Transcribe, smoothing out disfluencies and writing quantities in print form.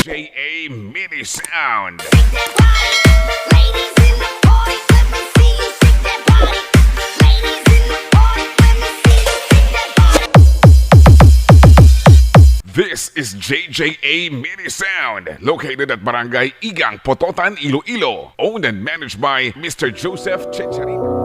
JJA Mini Sound. This is JJA Mini Sound, located at Barangay Igang, Pototan, Iloilo, owned and managed by Mr. Joseph Chicharito.